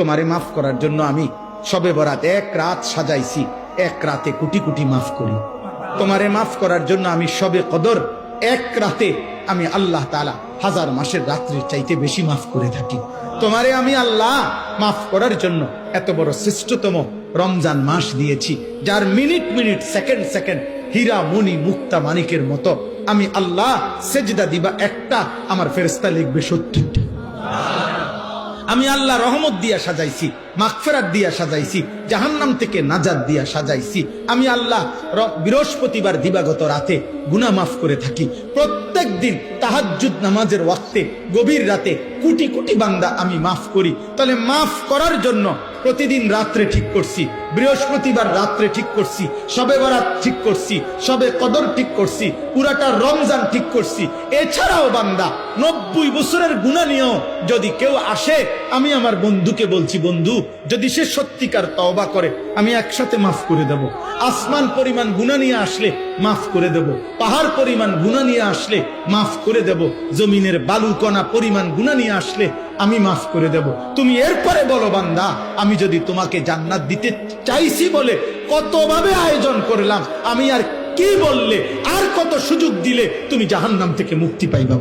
তোমারে মাফ করার জন্য আমি শবে বরাত এক রাত সাজাইছি, এক রাতে কোটি কোটি মাফ করি। তোমারে মাফ করার জন্য আমি শবে কদর এক রাতে আমি আল্লাহ তাআলা 1000 মাসের রাত্রির চাইতে বেশি মাফ করে থাকি। তোমারে আমি আল্লাহ মাফ করার জন্য এত বড় শ্রেষ্ঠতম রমজান মাস দিয়েছি, যার মিনিট মিনিট সেকেন্ড সেকেন্ড হীরা মণি মুক্তা মানিকের মতো আমি আল্লাহ সেজদা দিবা একটা, আমার ফেরেশতা লিখবে 70টা। আমি আল্লাহ রহমত দিয়া সাজাইছি, মাগফিরাত দিয়া সাজাইছি, জাহান্নাম থেকে নাজাত দিয়া সাজাইছি। আমি আল্লাহ বৃহস্পতিবার দিবাগত রাতে গুনাহ মাফ করে থাকি। প্রত্যেক দিন তাহাজ্জুদ নামাজের ওয়াক্তে গভীর রাতে কোটি কোটি বান্দা আমি মাফ করি। তাহলে মাফ করার জন্য প্রতিদিন রাত্রে ঠিক করছি, বৃহস্পতিবার রাত্রে ঠিক করছি, শবে বরাত ঠিক করছি, শবে কদর ঠিক করছি, পুরাটা রমজান ঠিক করছি। এছাড়াও বান্দা 90 বছরের গুনাহ নিয়েও যদি কেউ আসে, আমি আমার বন্ধুকে বলছি, বন্ধু যদি সে সত্যিকার তওবা করে আমি একসাথে মাফ করে দেব। আসমান পরিমাণ গুনাহ নিয়ে আসলে মাফ করে দেব, পাহাড় পরিমাণ গুনাহ নিয়ে আসলে মাফ করে দেব, জমিনের বালুকণা পরিমাণ গুনাহ নিয়ে আসলে আমি মাফ করে দেব। তুমি এরপরে বলো, বান্দা আমি যদি তোমাকে জান্নাত দিতে চাইছি বলে কতভাবে আয়োজন করলাম, আমি আর কি বললে, আর কত সুযোগ দিলে তুমি জাহান্নাম থেকে মুক্তি পাইবা।